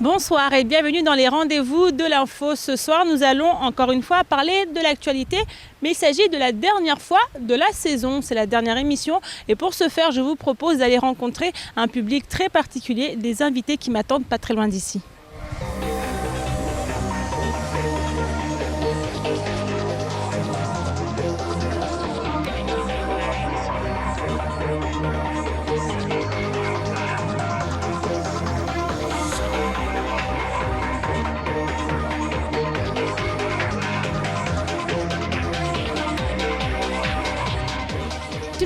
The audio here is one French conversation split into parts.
Bonsoir et bienvenue dans les rendez-vous de l'info. Ce soir, nous allons encore une fois parler de l'actualité, mais il s'agit de la dernière fois de la saison. C'est la dernière émission et pour ce faire, je vous propose d'aller rencontrer un public très particulier, des invités qui m'attendent pas très loin d'ici.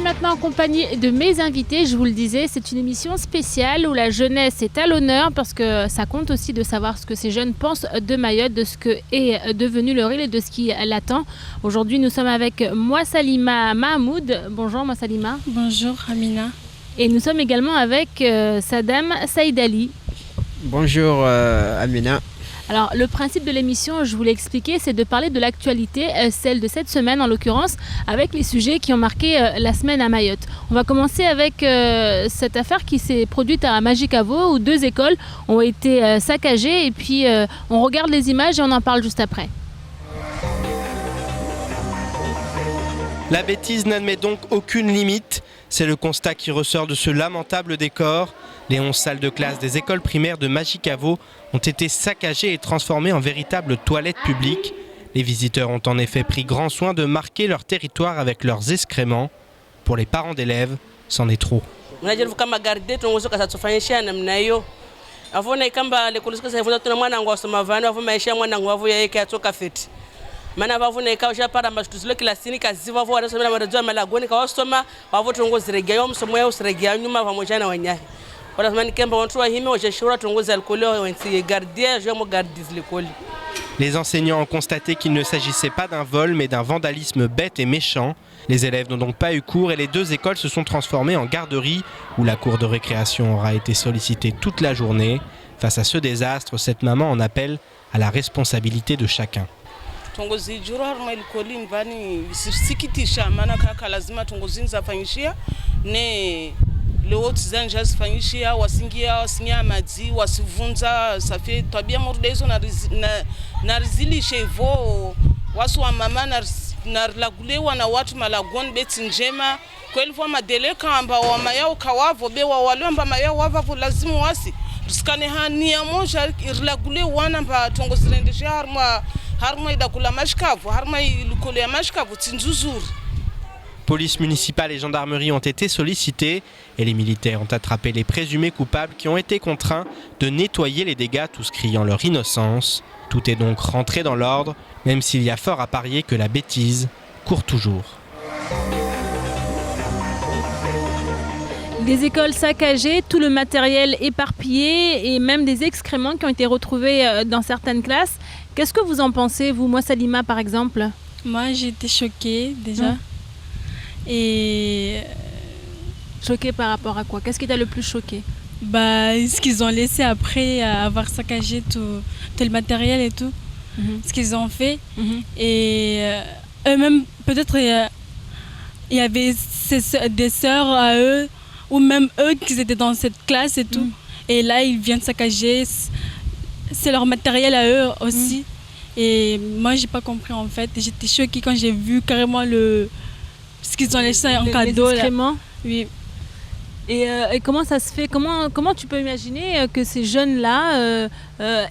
Maintenant en compagnie de mes invités, je vous le disais, c'est une émission spéciale où la jeunesse est à l'honneur parce que ça compte aussi de savoir ce que ces jeunes pensent de Mayotte, de ce que est devenu leur île et de ce qui l'attend. Aujourd'hui, nous sommes avec Moissalima Mahmoud. Bonjour Moissalima. Bonjour Amina. Et nous sommes également avec Sadam Saïdali. Bonjour Amina. Alors le principe de l'émission, je vous l'ai expliqué, c'est de parler de l'actualité, celle de cette semaine en l'occurrence, avec les sujets qui ont marqué la semaine à Mayotte. On va commencer avec cette affaire qui s'est produite à Majicavo où 2 écoles ont été saccagées et puis on regarde les images et on en parle juste après. La bêtise n'admet donc aucune limite. C'est le constat qui ressort de ce lamentable décor. Les 11 salles de classe des écoles primaires de Majicavo ont été saccagées et transformées en véritables toilettes publiques. Les visiteurs ont en effet pris grand soin de marquer leur territoire avec leurs excréments. Pour les parents d'élèves, c'en est trop. Mana vavuna ikausha para mashutuzilo kila sini kaziva vao wanasoma marejeo malagoni kawasoma wavo tongoziregea yo msomo yao usiregea nyuma pamoja na wanyahi wanasema nikemba watu wa hime washashura tongozi alcool wensi gardia je mo gardis l'école. Les enseignants ont constaté qu'il ne s'agissait pas d'un vol mais d'un vandalisme bête et méchant. Les élèves n'ont donc pas eu cours et les 2 écoles se sont transformées en garderies où la cour de récréation aura été sollicitée toute la journée. Face à ce désastre, cette maman en appelle à la responsabilité de chacun. Tongozi jura harma ilikoli mvani sikitisha maana kaka lazima tongozi nzafanyishia ne leo tizanja zifanyishia wasingia madzi wasivunza safi tabia mordezo na rizilishe hivyo wasu wa mama na lagulewa na watu malagoni beti njema kweli kwa madeleka amba wa mayao kawavo bewa wale amba mayao wavo lazima wasi riskane hania moja irlagulewa namba tongozi rendesha harma idakula mashkavu harma ilukole ya mashkavu tsinzuzuri. Police municipale et gendarmerie ont été sollicités et les militaires ont attrapé les présumés coupables qui ont été contraints de nettoyer les dégâts, tous criant leur innocence. Tout est donc rentré dans l'ordre, même s'il y a fort à parier que la bêtise court toujours. Des écoles saccagées, tout le matériel éparpillé et même des excréments qui ont été retrouvés dans certaines classes. Qu'est-ce que vous en pensez, vous, Moissalima par exemple? Moi j'ai été choquée déjà. Et choquée par rapport à quoi? Qu'est-ce qui t'a le plus choqué? Ce qu'ils ont laissé après avoir saccagé tout le matériel et tout. Ce qu'ils ont fait. Et eux-mêmes, peut-être il y avait des sœurs à eux, ou même eux qui étaient dans cette classe et tout. Et là, ils viennent saccager. C'est leur matériel à eux aussi. Et moi, j'ai pas compris en fait. J'étais choquée quand j'ai vu carrément ce qu'ils ont laissé en cadeau. Les excréments. Oui. Et comment ça se fait? Comment tu peux imaginer que ces jeunes-là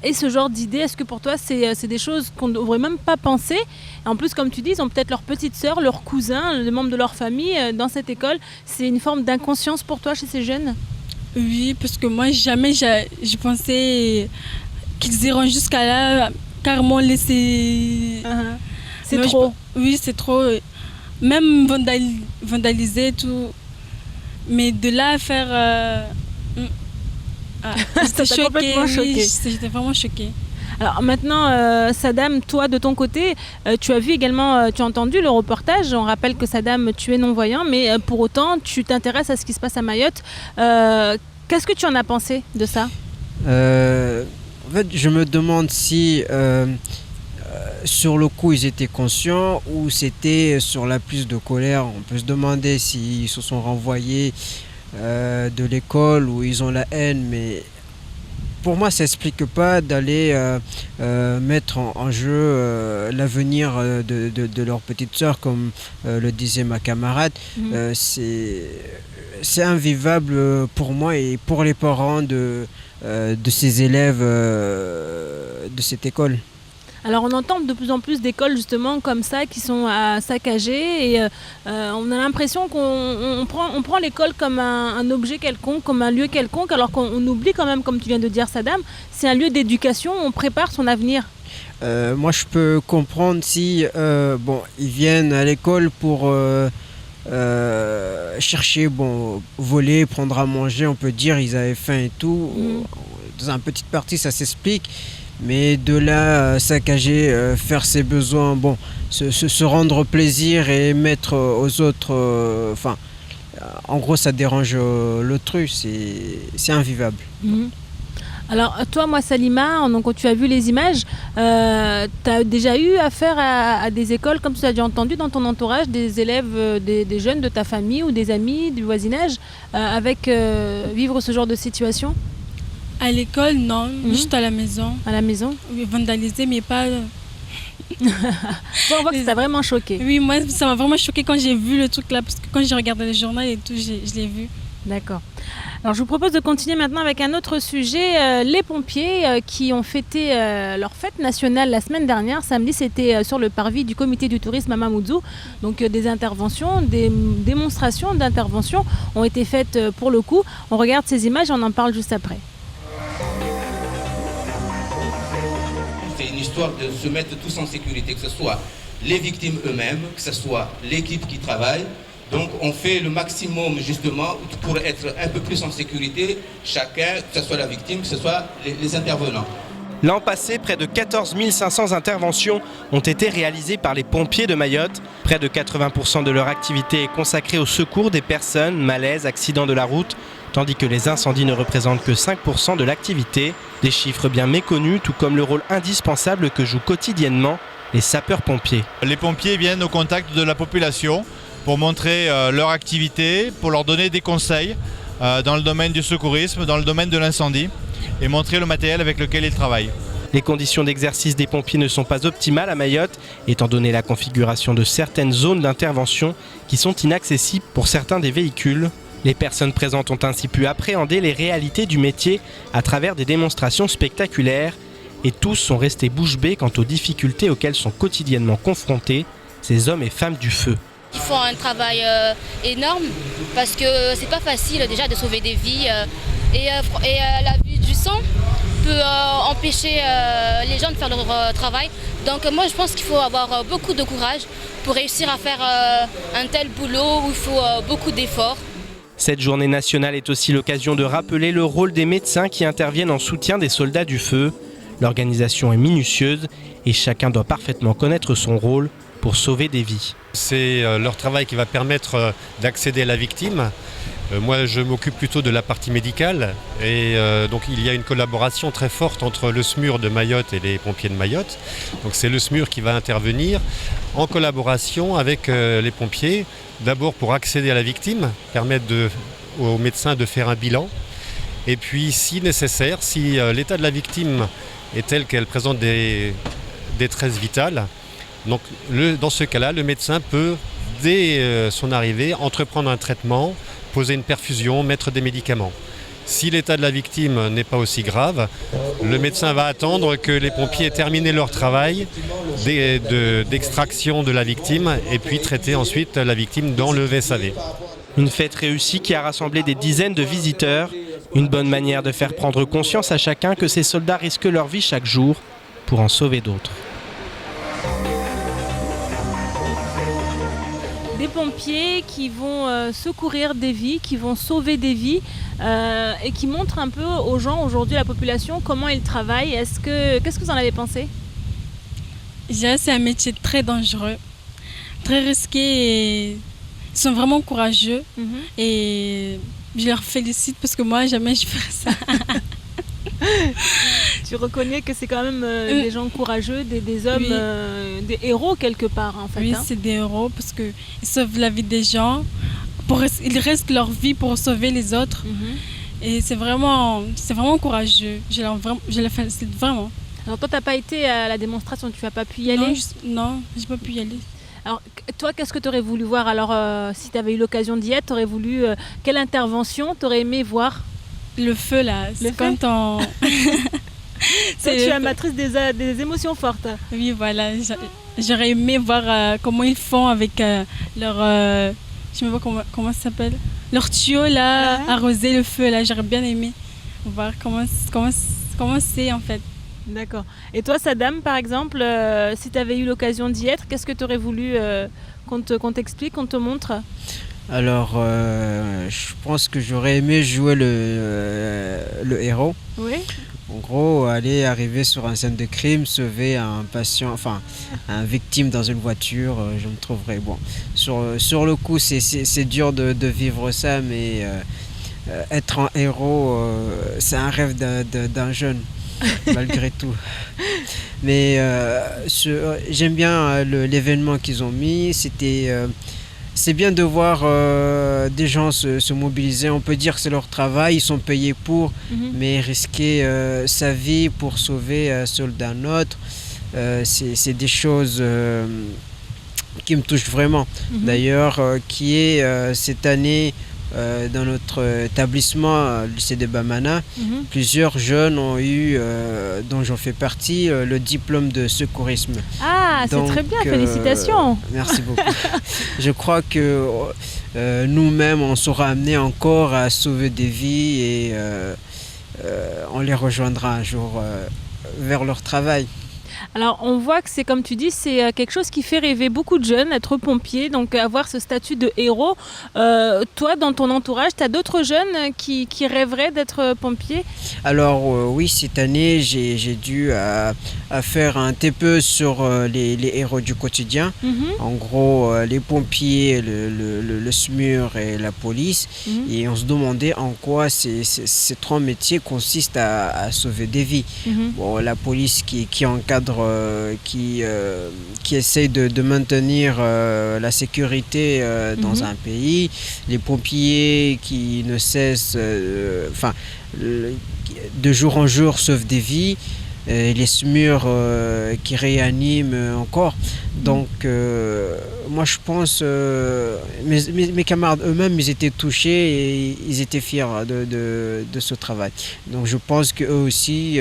aient ce genre d'idées? Est-ce que pour toi, c'est des choses qu'on ne devrait même pas penser? En plus, comme tu dis, ils ont peut-être leur petite sœur, leur cousin, les membres de leur famille dans cette école. C'est une forme d'inconscience pour toi chez ces jeunes? Oui, parce que moi, jamais je pensais qu'ils iront jusqu'à là, carrément laisser... C'est trop. Oui, c'est trop. Même vandaliser et tout. Mais de là à faire... J'étais choquée. Complètement choquée. Oui, j'étais vraiment choquée. Alors maintenant, Saddam, toi de ton côté, tu as vu également, tu as entendu le reportage. On rappelle que Saddam, tu es non-voyant, mais pour autant, tu t'intéresses à ce qui se passe à Mayotte. Qu'est-ce que tu en as pensé de ça? En fait, je me demande si sur le coup ils étaient conscients ou c'était sur la plus de colère. On peut se demander s'ils se sont renvoyés de l'école ou ils ont la haine, mais pour moi ça n'explique pas d'aller mettre en jeu l'avenir de leur petite sœur, comme le disait ma camarade. C'est invivable pour moi et pour les parents de ces élèves de cette école. Alors on entend de plus en plus d'écoles justement comme ça qui sont saccagées et on a l'impression qu'on prend l'école comme un objet quelconque, comme un lieu quelconque, alors qu'on oublie quand même, comme tu viens de dire Saddam, c'est un lieu d'éducation, on prépare son avenir. Moi je peux comprendre si ils viennent à l'école pour chercher, voler, prendre à manger, on peut dire, ils avaient faim et tout. Dans une petite partie ça s'explique. Mais de là, saccager, faire ses besoins, se rendre plaisir et mettre aux autres... en gros, ça dérange l'autruche, c'est invivable. Alors, toi, moi, Salima, donc, tu as vu les images, tu as déjà eu affaire à des écoles, comme tu as déjà entendu dans ton entourage, des élèves, des jeunes de ta famille ou des amis du voisinage, avec vivre ce genre de situation? À l'école, non, juste à la maison. À la maison? Oui, vandalisé, mais pas... On voit que ça t'a vraiment choqué. Oui, moi, ça m'a vraiment choqué quand j'ai vu le truc là, parce que quand j'ai regardé le journal et tout, je l'ai vu. D'accord. Alors je vous propose de continuer maintenant avec un autre sujet. Les pompiers qui ont fêté leur fête nationale la semaine dernière, samedi, c'était sur le parvis du comité du tourisme à Mamoudzou. Donc des interventions, des démonstrations d'interventions ont été faites pour le coup. On regarde ces images et on en parle juste après. C'est une histoire de se mettre tous en sécurité, que ce soit les victimes eux-mêmes, que ce soit l'équipe qui travaille. Donc on fait le maximum justement pour être un peu plus en sécurité, chacun, que ce soit la victime, que ce soit les intervenants. L'an passé, près de 14 500 interventions ont été réalisées par les pompiers de Mayotte. Près de 80% de leur activité est consacrée au secours des personnes, malaises, accidents de la route, tandis que les incendies ne représentent que 5% de l'activité. Des chiffres bien méconnus, tout comme le rôle indispensable que jouent quotidiennement les sapeurs-pompiers. Les pompiers viennent au contact de la population pour montrer leur activité, pour leur donner des conseils dans le domaine du secourisme, dans le domaine de l'incendie, et montrer le matériel avec lequel ils travaillent. Les conditions d'exercice des pompiers ne sont pas optimales à Mayotte, étant donné la configuration de certaines zones d'intervention qui sont inaccessibles pour certains des véhicules. Les personnes présentes ont ainsi pu appréhender les réalités du métier à travers des démonstrations spectaculaires, et tous sont restés bouche bée quant aux difficultés auxquelles sont quotidiennement confrontés ces hommes et femmes du feu. Ils font un travail énorme parce que c'est pas facile déjà de sauver des vies et la vue du sang peut empêcher les gens de faire leur travail. Donc moi je pense qu'il faut avoir beaucoup de courage pour réussir à faire un tel boulot où il faut beaucoup d'efforts. Cette journée nationale est aussi l'occasion de rappeler le rôle des médecins qui interviennent en soutien des soldats du feu. L'organisation est minutieuse et chacun doit parfaitement connaître son rôle pour sauver des vies. C'est leur travail qui va permettre d'accéder à la victime. Moi, je m'occupe plutôt de la partie médicale et donc il y a une collaboration très forte entre le SMUR de Mayotte et les pompiers de Mayotte. Donc c'est le SMUR qui va intervenir en collaboration avec les pompiers, d'abord pour accéder à la victime, permettre aux médecins de faire un bilan et puis si nécessaire, si l'état de la victime est tel qu'elle présente des détresses vitales, donc dans ce cas-là, le médecin peut, dès son arrivée, entreprendre un traitement, poser une perfusion, mettre des médicaments. Si l'état de la victime n'est pas aussi grave, le médecin va attendre que les pompiers aient terminé leur travail d'extraction de la victime et puis traiter ensuite la victime dans le VSAV. Une fête réussie qui a rassemblé des dizaines de visiteurs. Une bonne manière de faire prendre conscience à chacun que ces soldats risquent leur vie chaque jour pour en sauver d'autres. des pompiers qui vont secourir des vies, qui vont sauver des vies et qui montrent un peu aux gens aujourd'hui, à la population, comment ils travaillent. Qu'est-ce que vous en avez pensé? C'est un métier très dangereux, très risqué et ils sont vraiment courageux et je leur félicite parce que moi jamais je ferais ça. Tu reconnais que c'est quand même des gens courageux, des hommes, des héros quelque part en fait. Oui, c'est des héros parce qu'ils sauvent la vie des gens, ils risquent leur vie pour sauver les autres et c'est vraiment courageux, je les félicite vraiment. Alors toi, tu n'as pas été à la démonstration, tu n'as pas pu y aller? Non, je n'ai pas pu y aller. Alors toi, qu'est-ce que tu aurais voulu voir? Alors si tu avais eu l'occasion d'y être, tu aurais voulu... quelle intervention tu aurais aimé voir? Le feu là, c'est quand on... Toi, tu es amatrice des émotions fortes. Oui, voilà, j'aurais aimé voir comment ils font avec leur... je ne sais pas comment ça s'appelle. Leur tuyau là, arroser le feu là, j'aurais bien aimé voir comment c'est en fait. D'accord. Et toi, Sadam, par exemple, si tu avais eu l'occasion d'y être, qu'est-ce que tu aurais voulu qu'on t'explique, qu'on te montre? Alors, je pense que j'aurais aimé jouer le héros. Oui. En gros, arriver sur un scène de crime, sauver un patient, enfin, un victime dans une voiture, je me trouverais bon. Sur le coup, c'est dur de vivre ça, mais être un héros, c'est un rêve d'un jeune. Malgré tout. Mais j'aime bien l'événement qu'ils ont mis. C'est bien de voir des gens se mobiliser. On peut dire que c'est leur travail, ils sont payés pour, mais risquer sa vie pour sauver celle d'un autre, c'est des choses qui me touchent vraiment. D'ailleurs, qui est cette année dans notre établissement, le lycée de Bamana, plusieurs jeunes ont eu, dont j'en fais partie, le diplôme de secourisme. Ah, c'est très bien, félicitations. Merci beaucoup. Je crois que nous-mêmes, on sera amenés encore à sauver des vies et on les rejoindra un jour vers leur travail. Alors on voit que c'est comme tu dis, c'est quelque chose qui fait rêver beaucoup de jeunes, être pompier, donc avoir ce statut de héros. Toi, dans ton entourage, tu as d'autres jeunes qui rêveraient d'être pompiers? Alors oui, cette année, j'ai dû faire un TPE sur les héros du quotidien. En gros, les pompiers, le SMUR et la police. Et on se demandait en quoi ces trois métiers consistent à sauver des vies. Bon, la police qui encadre, qui essaye de maintenir la sécurité dans un pays, les pompiers qui ne cessent, de jour en jour sauvent des vies, les SMUR qui réaniment encore. Donc moi je pense, mes camarades eux-mêmes, ils étaient touchés et ils étaient fiers de ce travail. Donc je pense qu'eux aussi,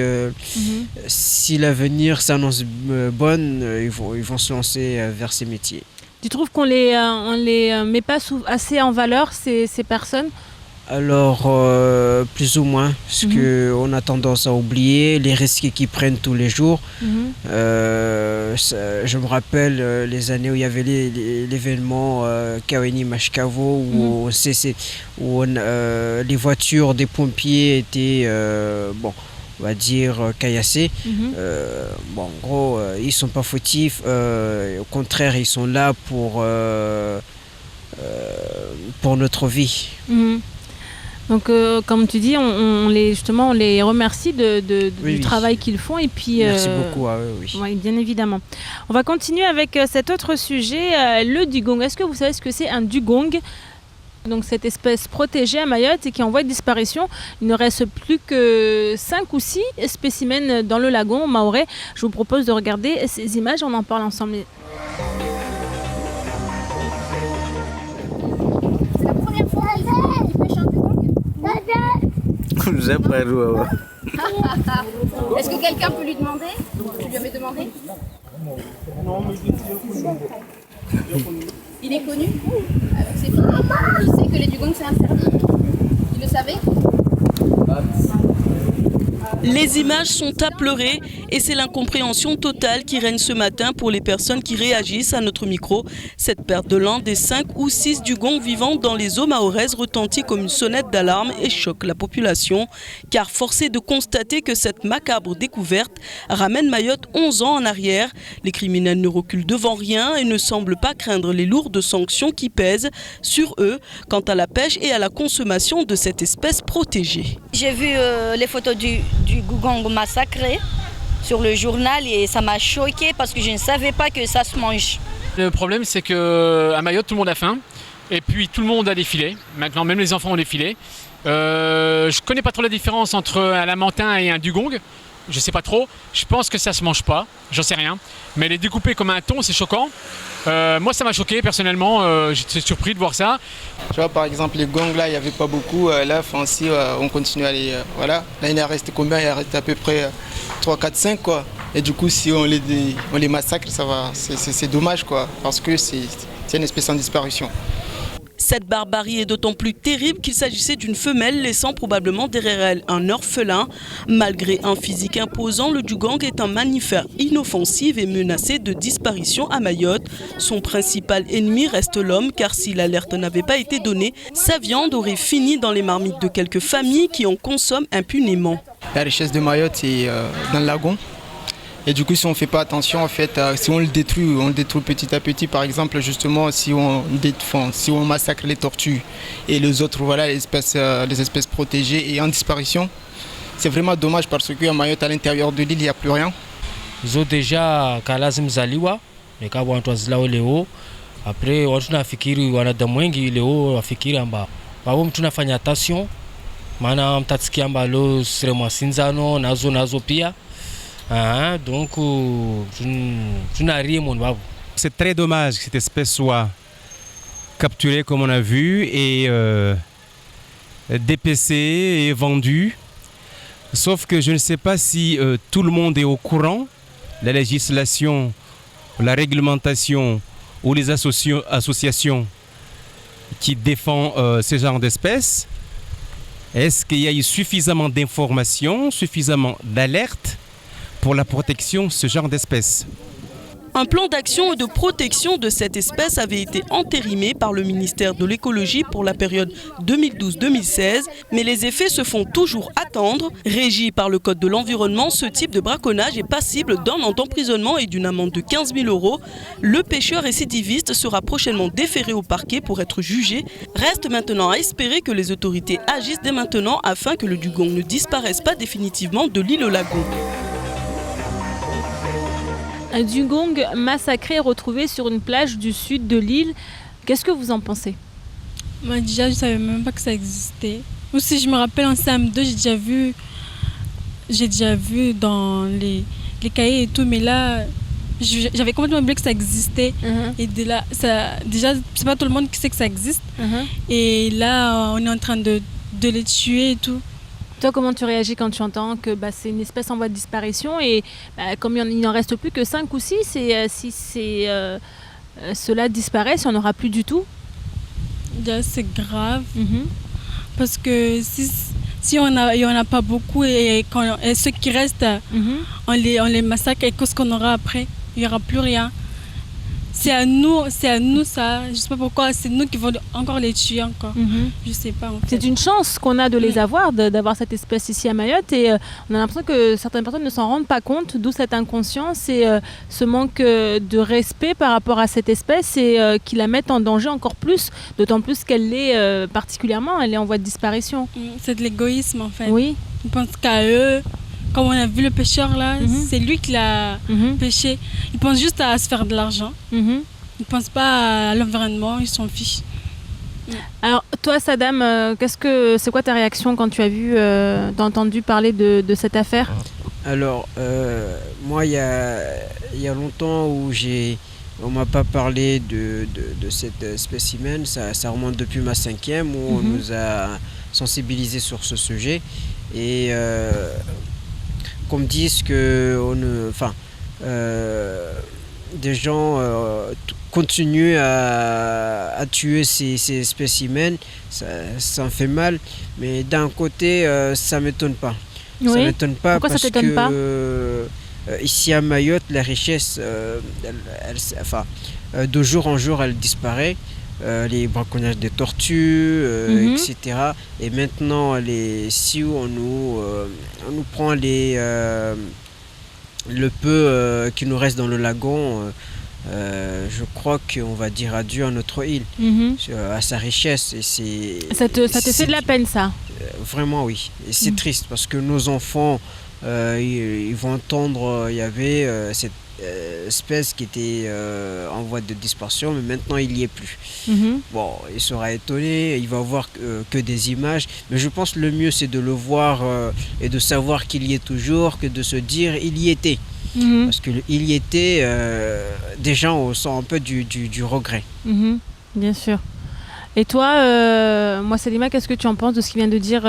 si l'avenir s'annonce bonne, ils vont se lancer vers ces métiers. Tu trouves qu'on les met pas assez en valeur, ces personnes? Alors, plus ou moins, parce qu'on a tendance à oublier les risques qu'ils prennent tous les jours. Je me rappelle les années où il y avait l'événement Kaweni Mashkavo, où les voitures des pompiers étaient, on va dire, caillassées. En gros, ils ne sont pas fautifs, au contraire, ils sont là pour notre vie. Donc, comme tu dis, on les remercie du travail qu'ils font. Et puis, merci beaucoup à eux, oui. Oui, bien évidemment. On va continuer avec cet autre sujet, le dugong. Est-ce que vous savez ce que c'est un dugong? Donc, cette espèce protégée à Mayotte et qui est en voie de disparition. Il ne reste plus que 5 ou 6 spécimens dans le lagon mahorais. Je vous propose de regarder ces images, on en parle ensemble. Est-ce que quelqu'un peut lui demander? Tu lui avais demandé? Non, mais il est connu avec ses filles. Il sait que les dugongs c'est interdit. Il le savait? Les images sont à pleurer et c'est l'incompréhension totale qui règne ce matin pour les personnes qui réagissent à notre micro. Cette perte de l'un des 5 ou 6 dugongs vivant dans les eaux mahoraises retentit comme une sonnette d'alarme et choque la population. Car force est de constater que cette macabre découverte ramène Mayotte 11 ans en arrière. Les criminels ne reculent devant rien et ne semblent pas craindre les lourdes sanctions qui pèsent sur eux quant à la pêche et à la consommation de cette espèce protégée. J'ai vu les photos du dugong massacré sur le journal et ça m'a choqué parce que je ne savais pas que ça se mange. Le problème c'est qu'à Mayotte tout le monde a faim et puis tout le monde a des filets. Maintenant même les enfants ont des filets. Je connais pas trop la différence entre un lamantin et un dugong. Je sais pas trop. Je pense que ça se mange pas. J'en sais rien. Mais les découper comme un thon c'est choquant. Moi ça m'a choqué personnellement. J'étais surpris de voir ça. Tu vois par exemple les gongs là il n'y avait pas beaucoup. Là si on continue à les... voilà. Là il en reste combien? Il en reste à peu près 3, 4, 5 quoi. Et du coup si on les massacre ça va. C'est dommage quoi. Parce que c'est une espèce en disparition. Cette barbarie est d'autant plus terrible qu'il s'agissait d'une femelle laissant probablement derrière elle un orphelin. Malgré un physique imposant, le dugong est un mammifère inoffensif et menacé de disparition à Mayotte. Son principal ennemi reste l'homme car si l'alerte n'avait pas été donnée, sa viande aurait fini dans les marmites de quelques familles qui en consomment impunément. La richesse de Mayotte est dans le lagon. Et du coup, si on ne fait pas attention, en fait, si on le détruit petit à petit, par exemple, justement, si on massacre les tortues et les autres, voilà, les espèces protégées et en disparition, c'est vraiment dommage parce qu'à Mayotte, à l'intérieur de l'île, il n'y a plus rien. Ils ont déjà kalazim zaliwa, les cas où on zila leo. Après, on a fikiri wana damwengi leo afikiri amba. Babo tunafanya attention. Maana mtatisikia amba lo sirema sinzano nazo pia. Donc, c'est très dommage que cette espèce soit capturée comme on a vu et dépecée et vendue. Sauf que je ne sais pas si tout le monde est au courant, la législation, la réglementation ou les associations qui défendent ce genre d'espèces. Est-ce qu'il y a eu suffisamment d'informations, suffisamment d'alertes pour la protection de ce genre d'espèces? Un plan d'action et de protection de cette espèce avait été entérimé par le ministère de l'écologie pour la période 2012-2016, mais les effets se font toujours attendre. Régi par le code de l'environnement, ce type de braconnage est passible d'un an d'emprisonnement et d'une amende de 15 000 €. Le pêcheur récidiviste sera prochainement déféré au parquet pour être jugé. Reste maintenant à espérer que les autorités agissent dès maintenant afin que le dugong ne disparaisse pas définitivement de l'île au lagon. Un dugong massacré retrouvé sur une plage du sud de l'île. Qu'est-ce que vous en pensez? Moi déjà je ne savais même pas que ça existait. Ou si je me rappelle en CM2 j'ai déjà vu dans les cahiers et tout, mais là j'avais complètement oublié que ça existait. Et de là, déjà c'est pas tout le monde qui sait que ça existe. Et là on est en train de les tuer et tout. Toi, comment tu réagis quand tu entends que c'est une espèce en voie de disparition et comme il n'en reste plus que 5 ou 6 et si cela disparaît, il n'y en aura plus du tout? C'est grave parce que si on n'y en a pas beaucoup et ceux qui restent, on les massacre et qu'est-ce qu'on aura après? Il n'y aura plus rien. C'est à nous ça. Je ne sais pas pourquoi, c'est nous qui vont encore les tuer encore. Je sais pas. En fait. C'est une chance qu'on a de les avoir, d'avoir cette espèce ici à Mayotte et on a l'impression que certaines personnes ne s'en rendent pas compte, d'où cette inconscience et ce manque de respect par rapport à cette espèce et qui la mettent en danger encore plus, d'autant plus qu'elle l'est particulièrement, elle est en voie de disparition. C'est de l'égoïsme en fait. Oui. Ils pensent qu'à eux. Comme on a vu le pêcheur là, c'est lui qui l'a pêché. Il pense juste à se faire de l'argent. Il ne pense pas à l'environnement, il s'en fiche. Alors toi Saddam, c'est quoi ta réaction quand tu as entendu parler de cette affaire? Alors moi il y a longtemps où on m'a pas parlé de cette spécimen, ça remonte depuis ma 5e où on nous a sensibilisés sur ce sujet et qu'on me dise que des gens continuent à tuer ces spécimens, ça me fait mal, mais d'un côté ça ne m'étonne pas. Ça ne m'étonne pas. Pourquoi parce ça t'étonne pas ici à Mayotte, la richesse, de jour en jour, elle disparaît. Les braconnages des tortues, etc. Et maintenant, si on nous prend le peu qui nous reste dans le lagon, je crois qu'on va dire adieu à notre île, à sa richesse. Et ça te fait de la peine, ça? Vraiment, oui. Et c'est triste parce que nos enfants, ils vont entendre, il y avait cette espèce qui était en voie de disparition, mais maintenant il n'y est plus. Bon, il sera étonné, il va voir que des images, mais je pense que le mieux c'est de le voir et de savoir qu'il y est toujours, que de se dire il y était. Parce qu'il y était, des gens on sent un peu du regret. Bien sûr. Et toi, moi Salima, qu'est-ce que tu en penses de ce qu'il vient de dire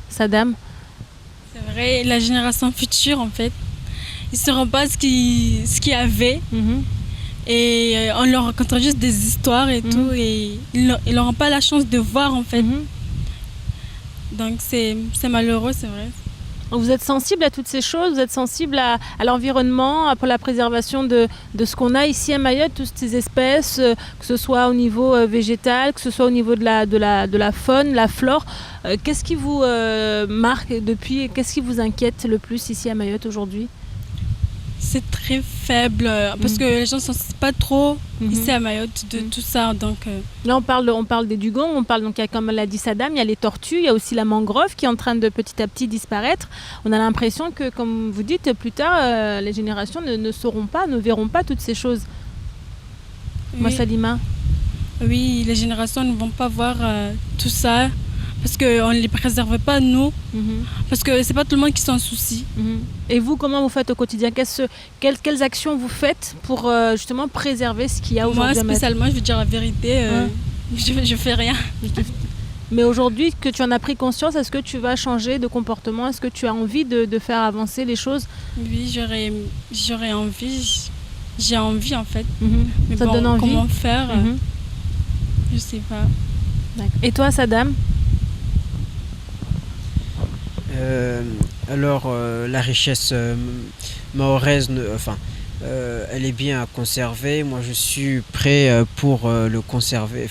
Saddam? C'est vrai, la génération future en fait, ils ne sauront pas ce qu'il y avait. Et on leur racontera juste des histoires et tout, et ils n'auront pas la chance de voir en fait. Donc c'est malheureux, c'est vrai. Vous êtes sensible à toutes ces choses, vous êtes sensible à l'environnement, pour la préservation de ce qu'on a ici à Mayotte, toutes ces espèces, que ce soit au niveau végétal, que ce soit au niveau de la faune, la flore. Qu'est-ce qui vous marque depuis, qu'est-ce qui vous inquiète le plus ici à Mayotte aujourd'hui? C'est très faible parce que les gens ne sensibilisent pas trop ici à Mayotte de tout ça. Donc, là, on parle des dugongs, on parle, donc, comme l'a dit Saddam, il y a les tortues, il y a aussi la mangrove qui est en train de petit à petit disparaître. On a l'impression que, comme vous dites, plus tard, les générations ne sauront pas, ne verront pas toutes ces choses. Oui. Moi, Salima? Oui, les générations ne vont pas voir tout ça. Parce qu'on ne les préserve pas, nous. Parce que c'est pas tout le monde qui s'en soucie. Et vous, comment vous faites au quotidien? Quelles actions vous faites pour justement préserver ce qu'il y a aujourd'hui? Moi, spécialement, je veux dire la vérité, je fais rien. Mais aujourd'hui que tu en as pris conscience, est-ce que tu vas changer de comportement? Est-ce que tu as envie de faire avancer les choses? Oui, j'aurais envie. J'ai envie, en fait. Mais ça te donne envie? Comment faire Je sais pas. Et toi, Saddam? Alors, la richesse mahoraise, elle est bien à conserver. Moi, je suis prêt pour le conserver,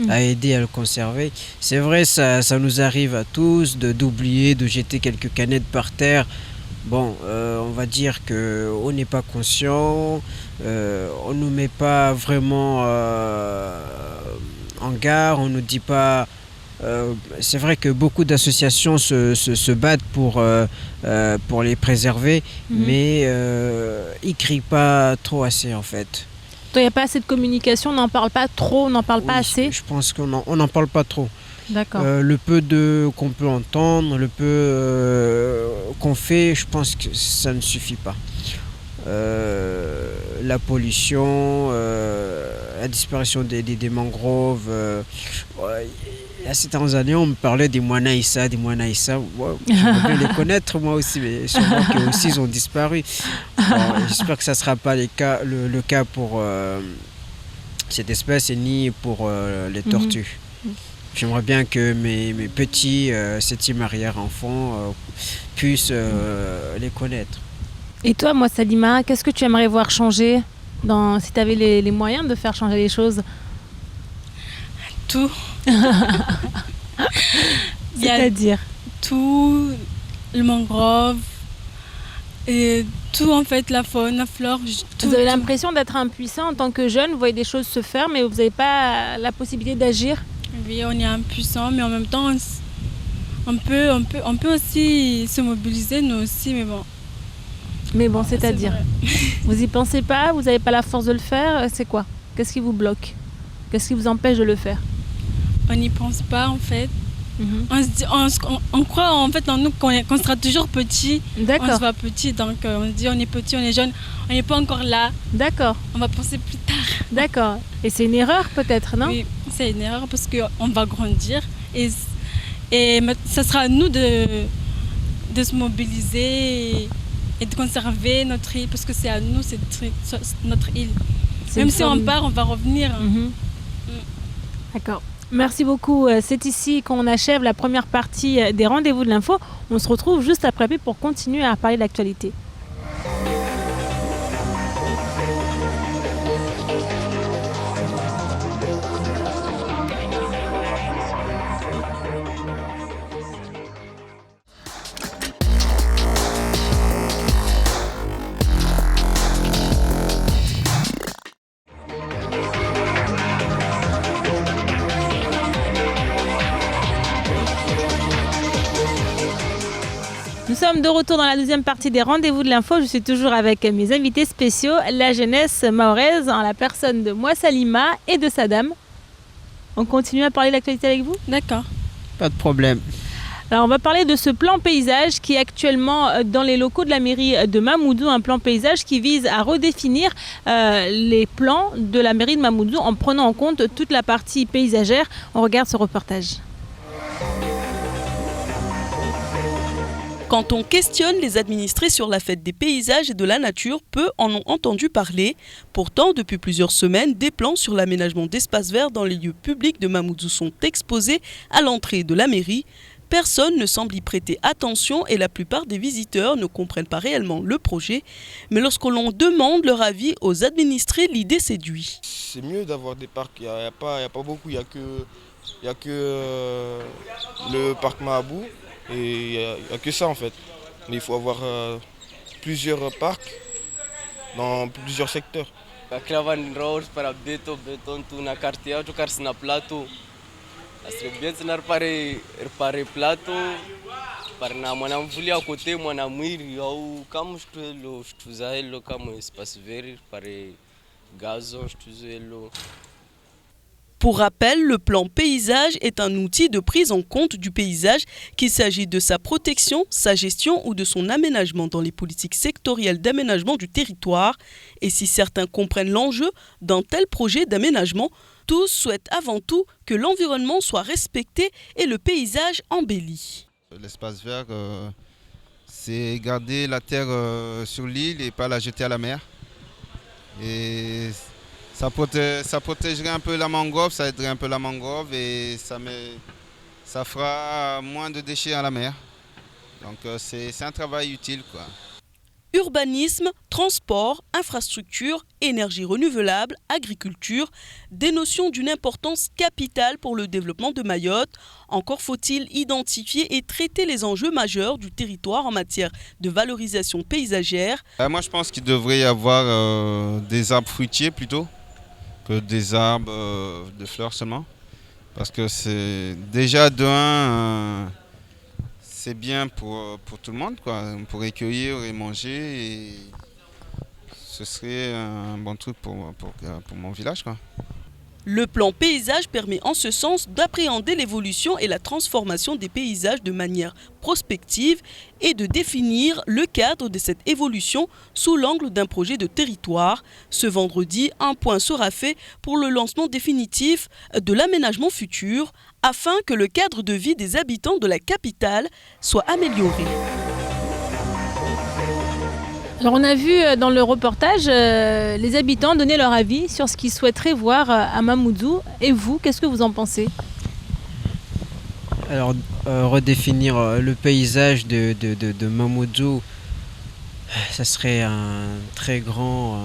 à aider à le conserver. C'est vrai, ça nous arrive à tous d'oublier, de jeter quelques canettes par terre. Bon, on va dire qu'on n'est pas conscient, on ne nous met pas vraiment en garde, on ne nous dit pas... c'est vrai que beaucoup d'associations se battent pour les préserver, mais ils ne crient pas trop assez en fait. Il n'y a pas assez de communication, on n'en parle pas trop, on n'en parle pas assez? Je pense qu'on n'en parle pas trop. D'accord. Le peu qu'on peut entendre, le peu qu'on fait, je pense que ça ne suffit pas. La pollution, la disparition des mangroves. Il y a certaines années, on me parlait des Moanaïssa. Wow, j'aimerais bien les connaître moi aussi, mais sûrement qu'eux aussi ils ont disparu. J'espère que ça ne sera pas le cas pour cette espèce et ni pour les tortues. J'aimerais bien que mes petits 7e arrière-enfants puissent les connaître. Et toi, moi, Salima, qu'est-ce que tu aimerais voir changer si tu avais les moyens de faire changer les choses? Tout. C'est-à-dire? Tout, le mangrove, et tout en fait, la faune, la flore. Vous avez l'impression d'être impuissant en tant que jeune, vous voyez des choses se faire, mais vous n'avez pas la possibilité d'agir? Oui, on est impuissant, mais en même temps, on peut aussi se mobiliser, nous aussi, mais bon. Mais bon, c'est-à-dire, vous y pensez pas, vous n'avez pas la force de le faire, c'est quoi? Qu'est-ce qui vous bloque? Qu'est-ce qui vous empêche de le faire? On n'y pense pas en fait. On se dit, on croit en fait en nous qu'on sera toujours petit. D'accord. On se voit petit, donc on se dit on est petit, on est jeune, on n'est pas encore là. D'accord. On va penser plus tard. D'accord. Et c'est une erreur peut-être, non? Oui, c'est une erreur parce qu'on va grandir et ça sera à nous de se mobiliser et de conserver notre île parce que c'est à nous, c'est notre île. Même si on part, on va revenir. D'accord. Merci beaucoup. C'est ici qu'on achève la première partie des rendez-vous de l'info. On se retrouve juste après pour continuer à parler de l'actualité. Nous sommes de retour dans la deuxième partie des rendez-vous de l'info. Je suis toujours avec mes invités spéciaux, la jeunesse mahoraise, en la personne de moi, Salima, et de Sadam. On continue à parler de l'actualité avec vous ? D'accord. Pas de problème. Alors on va parler de ce plan paysage qui est actuellement dans les locaux de la mairie de Mamoudzou, un plan paysage qui vise à redéfinir les plans de la mairie de Mamoudzou en prenant en compte toute la partie paysagère. On regarde ce reportage. Quand on questionne les administrés sur la fête des paysages et de la nature, peu en ont entendu parler. Pourtant, depuis plusieurs semaines, des plans sur l'aménagement d'espaces verts dans les lieux publics de Mamoudzou sont exposés à l'entrée de la mairie. Personne ne semble y prêter attention et la plupart des visiteurs ne comprennent pas réellement le projet. Mais lorsque l'on demande leur avis aux administrés, l'idée séduit. C'est mieux d'avoir des parcs, il n'y a pas beaucoup, il n'y a que le parc Mahabou. Et il n'y a que ça en fait. Mais il faut avoir plusieurs parcs dans plusieurs secteurs. Pour rappel, le plan paysage est un outil de prise en compte du paysage, qu'il s'agit de sa protection, sa gestion ou de son aménagement dans les politiques sectorielles d'aménagement du territoire. Et si certains comprennent l'enjeu d'un tel projet d'aménagement, tous souhaitent avant tout que l'environnement soit respecté et le paysage embelli. L'espace vert, c'est garder la terre sur l'île et pas la jeter à la mer. Et ça protégerait un peu la mangrove, ça aiderait un peu la mangrove et ça fera moins de déchets à la mer. Donc c'est un travail utile, quoi. Urbanisme, transport, infrastructure, énergie renouvelable, agriculture, des notions d'une importance capitale pour le développement de Mayotte. Encore faut-il identifier et traiter les enjeux majeurs du territoire en matière de valorisation paysagère. Moi je pense qu'il devrait y avoir des arbres fruitiers plutôt que des arbres de fleurs seulement. Parce que c'est déjà de un... c'est bien pour tout le monde, quoi. On pourrait cueillir et manger et ce serait un bon truc pour mon village, quoi. Le plan paysage permet en ce sens d'appréhender l'évolution et la transformation des paysages de manière prospective et de définir le cadre de cette évolution sous l'angle d'un projet de territoire. Ce vendredi, un point sera fait pour le lancement définitif de l'aménagement futur afin que le cadre de vie des habitants de la capitale soit amélioré. Alors on a vu dans le reportage les habitants donner leur avis sur ce qu'ils souhaiteraient voir à Mamoudzou. Et vous, qu'est-ce que vous en pensez ? Alors redéfinir le paysage de Mamoudzou, ça serait un très grand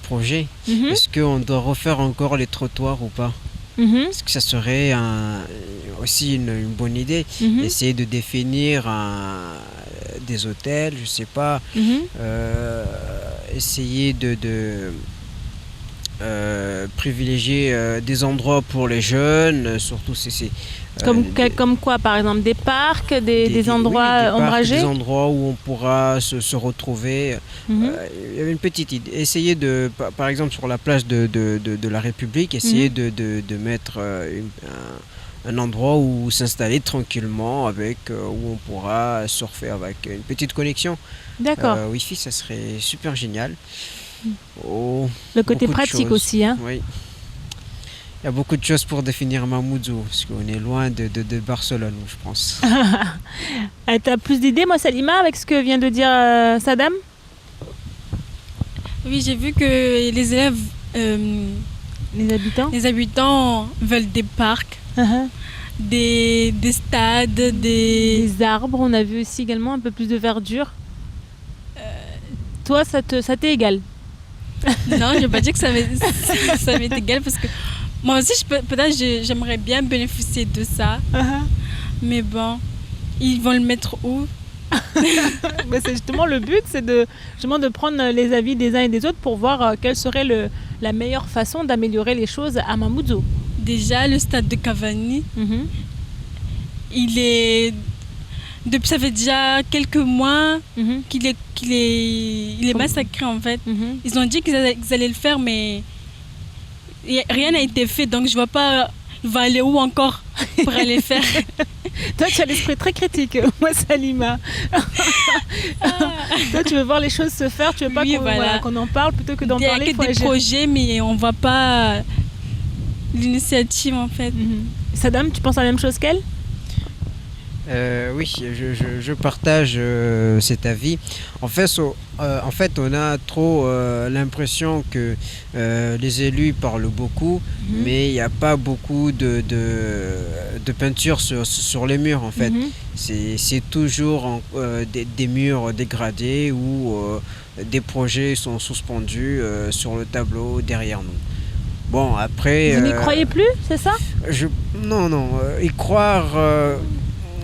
projet. Est-ce qu'on doit refaire encore les trottoirs ou pas ? Est-ce que ça serait aussi une bonne idée ? Essayer de définir des hôtels, je sais pas, essayer de privilégier des endroits pour les jeunes, surtout comme quoi par exemple, des parcs, des endroits ombragés, des endroits où on pourra se retrouver. Il y avait une petite idée, essayer de, par exemple sur la place de la République, essayer de mettre un endroit où s'installer tranquillement où on pourra surfer avec une petite connexion. D'accord. Wi-Fi, ça serait super génial. Le côté pratique aussi, hein. Oui. Il y a beaucoup de choses pour définir Mamoudzou, parce qu'on est loin de Barcelone, je pense. Tu as plus d'idées, moi, Salima, avec ce que vient de dire Sadam ? Oui, j'ai vu que les élèves Les habitants? Les habitants veulent des parcs, des stades, des arbres. On a vu aussi également un peu plus de verdure. Toi, ça t'est égal? Non, je ne vais pas dire que ça m'est égal parce que moi aussi, peut-être j'aimerais bien bénéficier de ça. Mais bon, ils vont le mettre où? C'est justement le but, c'est de prendre les avis des uns et des autres pour voir quelle serait la meilleure façon d'améliorer les choses à Mamoudzou. Déjà, le stade de Cavani, il est... Depuis ça fait déjà quelques mois qu'il est massacré en fait. Ils ont dit qu'ils allaient le faire, mais rien n'a été fait, donc je vois pas il va aller où encore pour aller faire. Toi, tu as l'esprit très critique. Moi, Salima. Toi, tu veux voir les choses se faire, tu veux pas qu'on en parle plutôt que d'en parler. Il y a des projets, mais on voit pas l'initiative en fait. Saddam, tu penses à la même chose qu'elle? Oui, je partage cet avis. En fait, on a trop l'impression que les élus parlent beaucoup, mais il n'y a pas beaucoup de peinture sur les murs. En fait, c'est toujours des murs dégradés ou des projets sont suspendus sur le tableau derrière nous. Bon, après. Vous n'y croyez plus, c'est ça? Non, y croire.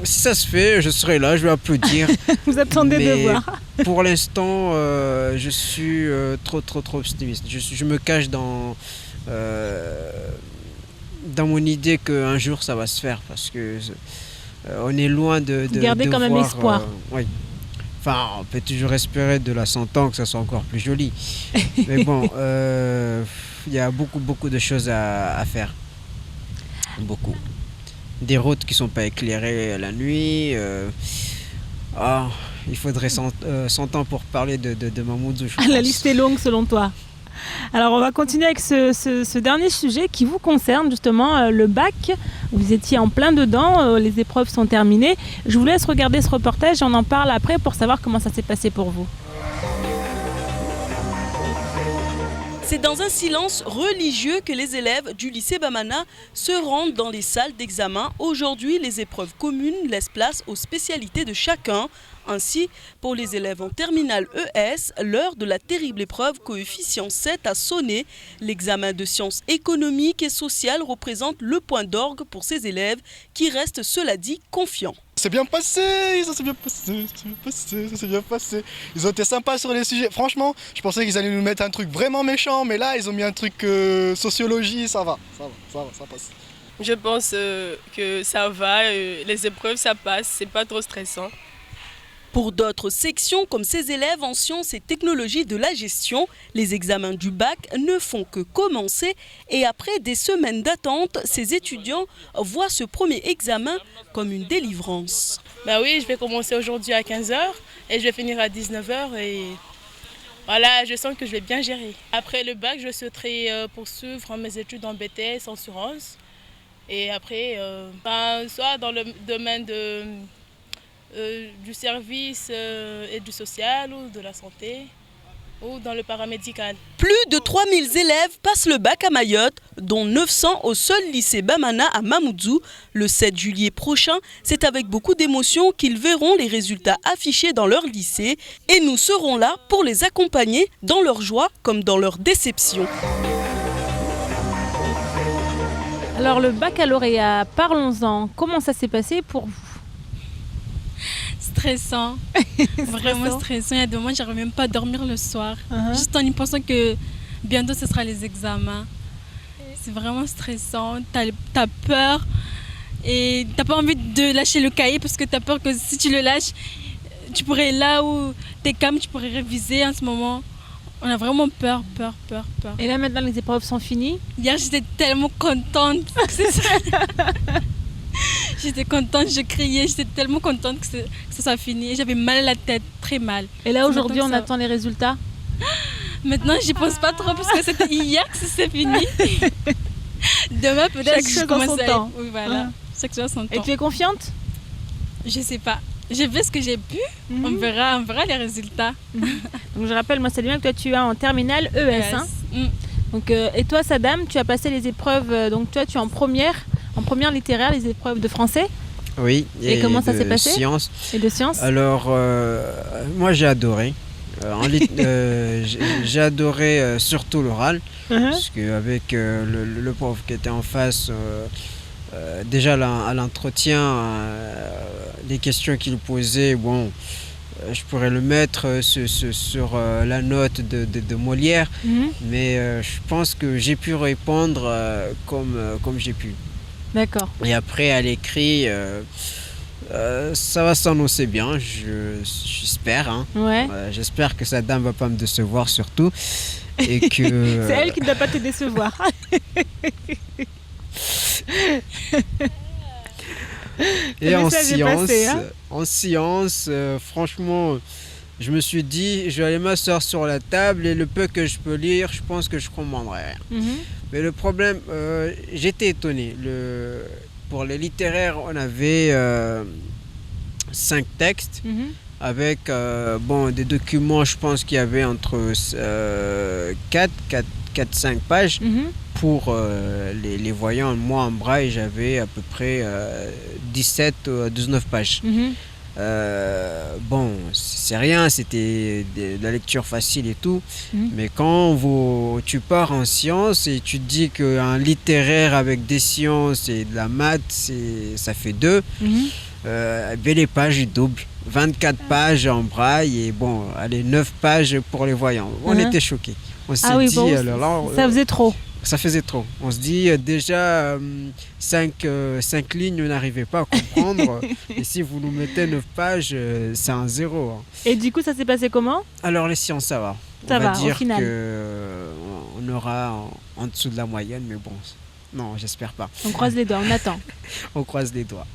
Si ça se fait, je serai là, je vais applaudir. Vous attendez de voir. Pour l'instant, je suis trop optimiste. Je me cache dans mon idée qu'un jour ça va se faire parce que on est loin de garder quand même espoir. Oui. Enfin, on peut toujours espérer de la 100 ans que ça soit encore plus joli. Mais bon, il y a beaucoup de choses à faire. Beaucoup. Des routes qui ne sont pas éclairées la nuit. Il faudrait 100 ans pour parler de Mamoudzou. La liste est longue selon toi. Alors on va continuer avec ce dernier sujet qui vous concerne justement, le bac. Vous étiez en plein dedans, les épreuves sont terminées. Je vous laisse regarder ce reportage et on en parle après pour savoir comment ça s'est passé pour vous. C'est dans un silence religieux que les élèves du lycée Bamana se rendent dans les salles d'examen. Aujourd'hui, les épreuves communes laissent place aux spécialités de chacun. Ainsi, pour les élèves en terminale ES, l'heure de la terrible épreuve coefficient 7 a sonné. L'examen de sciences économiques et sociales représente le point d'orgue pour ces élèves qui restent, cela dit, confiants. C'est bien passé, ça s'est bien passé. Ils ont été sympas sur les sujets. Franchement, je pensais qu'ils allaient nous mettre un truc vraiment méchant, mais là, ils ont mis un truc sociologie, ça passe. Je pense que ça va, les épreuves, ça passe, c'est pas trop stressant. Pour d'autres sections, comme ces élèves en sciences et technologies de la gestion, les examens du bac ne font que commencer et après des semaines d'attente, ces étudiants voient ce premier examen comme une délivrance. Bah oui, je vais commencer aujourd'hui à 15h et je vais finir à 19h et voilà, je sens que je vais bien gérer. Après le bac, je souhaiterais poursuivre mes études en BTS en assurance et après, soit dans le domaine du service et du social ou de la santé ou dans le paramédical. Plus de 3000 élèves passent le bac à Mayotte, dont 900 au seul lycée Bamana à Mamoudzou. Le 7 juillet prochain, c'est avec beaucoup d'émotion qu'ils verront les résultats affichés dans leur lycée et nous serons là pour les accompagner dans leur joie comme dans leur déception. Alors le baccalauréat, parlons-en. Comment ça s'est passé pour vous? Stressant, vraiment stressant. Il y a des moments, j'arrive même pas à dormir le soir. Juste en y pensant que bientôt ce sera les examens. C'est vraiment stressant. T'as peur et t'as pas envie de lâcher le cahier parce que t'as peur que si tu le lâches, tu pourrais là où t'es calme, tu pourrais réviser en ce moment. On a vraiment peur. Et là maintenant les épreuves sont finies. Hier j'étais tellement contente. J'étais contente, je criais, j'étais tellement contente que ça soit fini. J'avais mal à la tête, très mal. Et là aujourd'hui on attend les résultats? Maintenant j'y pense pas trop parce que c'était hier que c'est fini. Demain peut-être que je commence à être... Oui voilà, chaque chose son temps. Et tu es confiante? Je sais pas. J'ai fait ce que j'ai pu, on verra les résultats. Donc je rappelle, moi Salima, que toi tu es en terminale ES. Donc, et toi, Sadam, tu as passé les épreuves, donc toi, tu es en première littéraire, les épreuves de français. Oui. Et comment ça s'est passé? Sciences. Et de sciences. Alors, moi j'ai adoré. J'ai adoré surtout l'oral, parce qu'avec le prof qui était en face, déjà à l'entretien, les questions qu'il posait, bon, je pourrais le mettre sur la note de Molière, mais je pense que j'ai pu répondre comme j'ai pu. D'accord. Et après, à l'écrit, ça va s'annoncer bien, j'espère. Hein. Ouais. J'espère que sa dame va pas me décevoir surtout. Et que, c'est elle qui ne doit pas te décevoir. Et en science, franchement, je me suis dit, je vais aller m'asseoir sur la table et le peu que je peux lire, je pense que je commanderai rien. Mais le problème, j'étais étonné. Pour les littéraires, on avait 5 textes avec des documents, je pense qu'il y avait entre 4-5 pages. Pour les voyants, moi en braille, j'avais à peu près 17 à 19 pages. C'est rien, c'était de la lecture facile et tout, mais quand tu pars en sciences et tu te dis qu'un littéraire avec des sciences et de la maths, ça fait 2, les pages ils doublent. 24 pages en braille et 9 pages pour les voyants. On était choqués. On s'est dit, ça faisait trop. Ça faisait trop. On se dit déjà 5 lignes, on n'arrivait pas à comprendre. Et si vous nous mettez 9 pages, c'est un 0. Hein. Et du coup, ça s'est passé comment? Alors les sciences, ça va. Ça va, dire au final. On aura en dessous de la moyenne, mais bon, non, j'espère pas. On croise les doigts, on attend. On croise les doigts.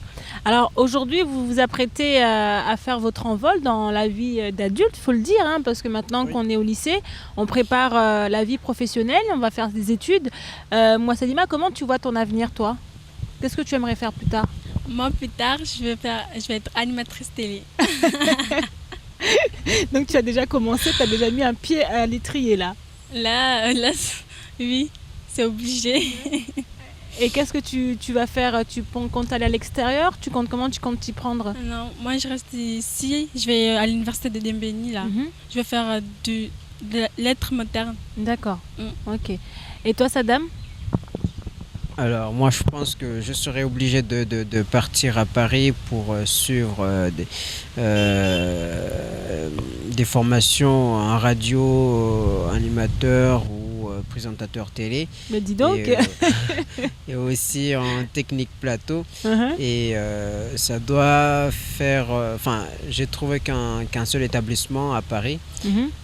Alors aujourd'hui, vous vous apprêtez à faire votre envol dans la vie d'adulte, il faut le dire, hein, parce que maintenant qu'on est au lycée, on prépare la vie professionnelle, on va faire des études. Moi, Salima, comment tu vois ton avenir, toi? Qu'est-ce que tu aimerais faire plus tard? Moi, plus tard, je vais être animatrice télé. Donc tu as déjà commencé, tu as déjà mis un pied à l'étrier là. Là, oui, c'est obligé. Et qu'est-ce que tu vas faire? Tu comptes aller à l'extérieur? Comment tu comptes t'y prendre? Non, moi je reste ici. Je vais à l'université de Dembéni là. Je vais faire de lettres modernes. D'accord. Ok. Et toi, Sadam? Alors moi je pense que je serai obligé de partir à Paris pour suivre des formations en radio, animateur ou présentateur télé. Mais dis donc. Et aussi en technique plateau. Et ça doit faire... j'ai trouvé qu'un seul établissement à Paris.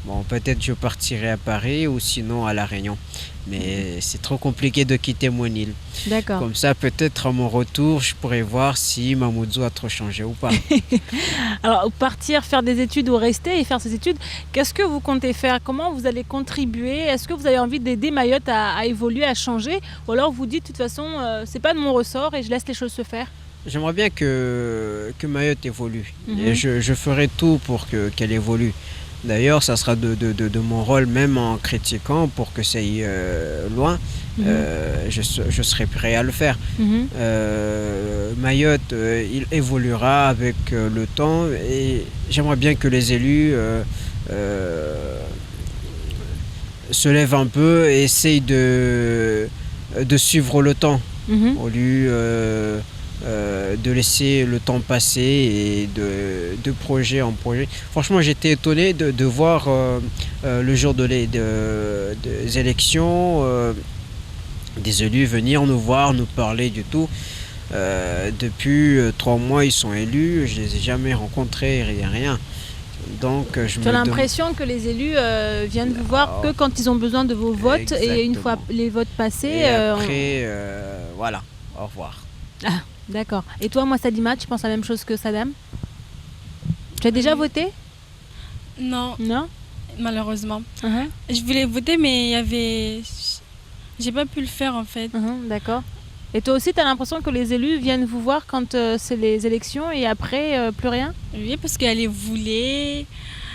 Bon, peut-être je partirai à Paris ou sinon à La Réunion. Mais c'est trop compliqué de quitter mon île. D'accord. Comme ça, peut-être à mon retour, je pourrais voir si Mamoudzou a trop changé ou pas. Alors, partir, faire des études ou rester et faire ces études, qu'est-ce que vous comptez faire? Comment vous allez contribuer? Est-ce que vous avez envie d'aider Mayotte à évoluer, à changer? Ou alors vous dites, de toute façon, c'est pas de mon ressort et je laisse les choses se faire? J'aimerais bien que Mayotte évolue. Et je ferai tout pour qu'elle évolue. D'ailleurs, ça sera de mon rôle, même en critiquant, pour que ça aille loin. Je serai prêt à le faire. Mayotte, il évoluera avec le temps et j'aimerais bien que les élus se lèvent un peu et essayent de suivre le temps au lieu de laisser le temps passer et de projet en projet. Franchement, j'étais étonné de voir le jour des élections des élus venir nous voir, nous parler du tout. Depuis 3 mois, ils sont élus, je les ai jamais rencontrés, rien. Donc, tu as l'impression que les élus viennent vous voir que quand ils ont besoin de vos votes. Exactement. Et une fois les votes passés... Et après, voilà, au revoir. Ah, d'accord. Et toi, moi, Sadima, tu penses la même chose que Sadam? Tu as déjà voté? Non. Non? Malheureusement. Je voulais voter, mais il y avait... J'ai pas pu le faire, en fait. D'accord. Et toi aussi, tu as l'impression que les élus viennent vous voir quand c'est les élections et après, plus rien? Oui, parce qu'elle les voulait.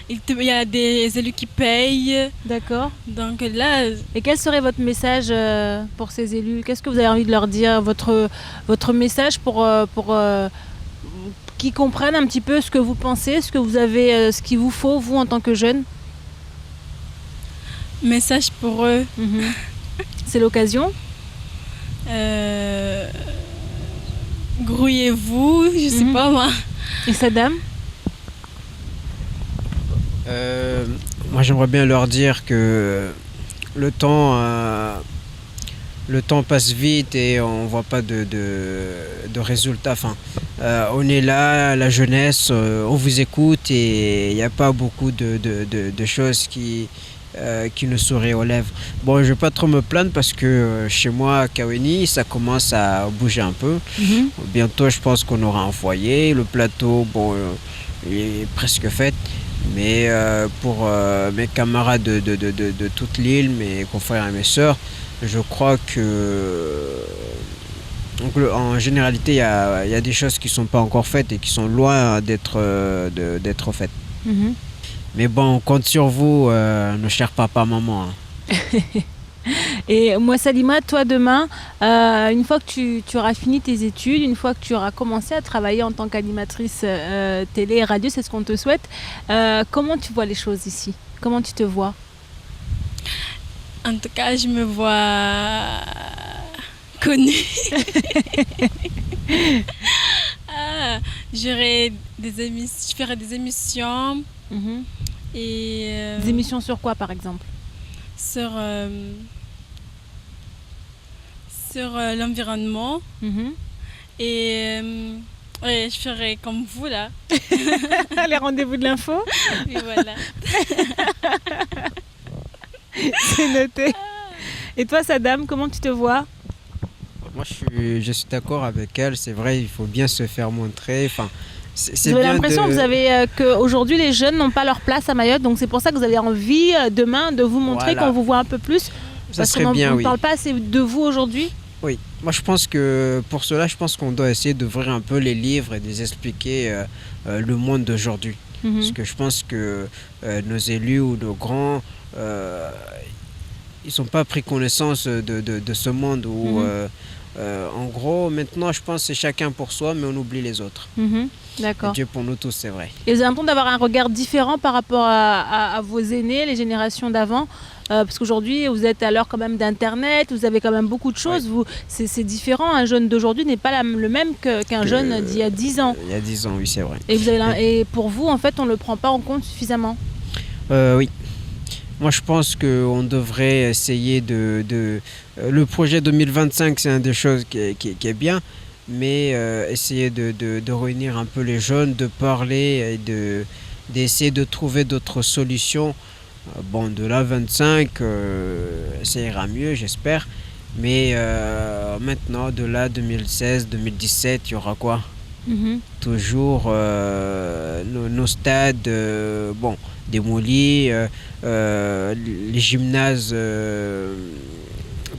Il y a des élus qui payent. D'accord. Donc là... Et quel serait votre message pour ces élus? Qu'est-ce que vous avez envie de leur dire? Votre message pour qu'ils comprennent un petit peu ce que vous pensez, ce que vous avez, ce qu'il vous faut, vous, en tant que jeune? Message pour eux. C'est l'occasion. Grouillez-vous, je sais pas moi. Et Saddam? Moi j'aimerais bien leur dire que le temps passe vite et on voit pas de résultats. Enfin, on est là, la jeunesse, on vous écoute et il n'y a pas beaucoup de choses qui nous sourient aux lèvres. Bon, je vais pas trop me plaindre parce que chez moi à Kaweni, ça commence à bouger un peu. Bientôt, je pense qu'on aura un foyer. Le plateau, bon, il est presque fait. Mais pour mes camarades de toute l'île, mes confrères et mes sœurs, je crois que en généralité, il y a des choses qui ne sont pas encore faites et qui sont loin d'être faites. Mais bon, on compte sur vous, nos chers papas, mamans. Et moi, Salima, toi, demain, une fois que tu auras fini tes études, une fois que tu auras commencé à travailler en tant qu'animatrice télé et radio, c'est ce qu'on te souhaite, comment tu vois les choses ici? Comment tu te vois? En tout cas, je me vois connue. Je ferai des émissions. Et des émissions sur quoi, par exemple? Sur l'environnement. Et je ferai comme vous là. Les rendez-vous de l'info. Et voilà. C'est noté. Et toi, Saddam, comment tu te vois? Moi, je suis d'accord avec elle. C'est vrai, il faut bien se faire montrer. Enfin, vous avez l'impression qu'aujourd'hui, les jeunes n'ont pas leur place à Mayotte. Donc, c'est pour ça que vous avez envie, demain, de vous montrer, qu'on vous voit un peu plus. Ça serait bien, on ne parle pas assez de vous aujourd'hui. Oui, moi je pense que pour cela, je pense qu'on doit essayer d'ouvrir un peu les livres et de les expliquer le monde d'aujourd'hui. Parce que je pense que nos élus ou nos grands, ils n'ont pas pris connaissance de ce monde où, en gros, maintenant, je pense que c'est chacun pour soi, mais on oublie les autres. D'accord. Dieu pour nous tous, c'est vrai. Et vous avez l'impression d'avoir un regard différent par rapport à vos aînés, les générations d'avant, parce qu'aujourd'hui, vous êtes à l'heure quand même d'Internet, vous avez quand même beaucoup de choses. Ouais. C'est différent. Un jeune d'aujourd'hui n'est pas le même qu'un jeune d'il y a 10 ans. Il y a 10 ans, oui, c'est vrai. Et pour vous, en fait, on ne le prend pas en compte suffisamment. Oui. Moi, je pense qu'on devrait essayer le projet 2025, c'est une des choses qui est bien, mais essayer de réunir un peu les jeunes, de parler et d'essayer de trouver d'autres solutions. Bon, de là 25, ça ira mieux, j'espère. Mais maintenant, de là 2016, 2017, il y aura quoi? Toujours nos stades, démolis, les gymnases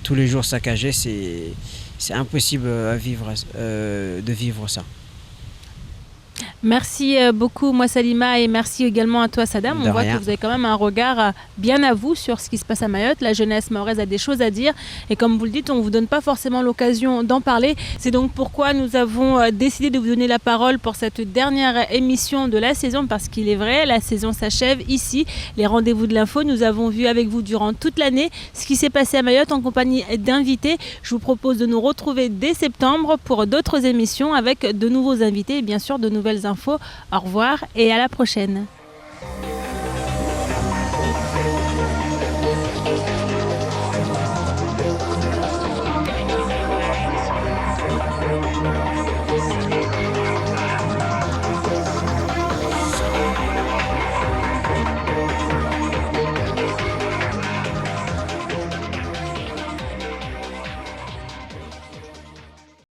tous les jours saccagés, c'est impossible de vivre ça. Merci beaucoup, moi Salima, et merci également à toi, Saddam. On voit que vous avez quand même un regard bien à vous sur ce qui se passe à Mayotte. La jeunesse mahoraise a des choses à dire et comme vous le dites, on ne vous donne pas forcément l'occasion d'en parler. C'est donc pourquoi nous avons décidé de vous donner la parole pour cette dernière émission de la saison, parce qu'il est vrai, la saison s'achève ici. Les rendez-vous de l'info, nous avons vu avec vous durant toute l'année ce qui s'est passé à Mayotte en compagnie d'invités. Je vous propose de nous retrouver dès septembre pour d'autres émissions avec de nouveaux invités et bien sûr de nouvelles infos. Au revoir et à la prochaine.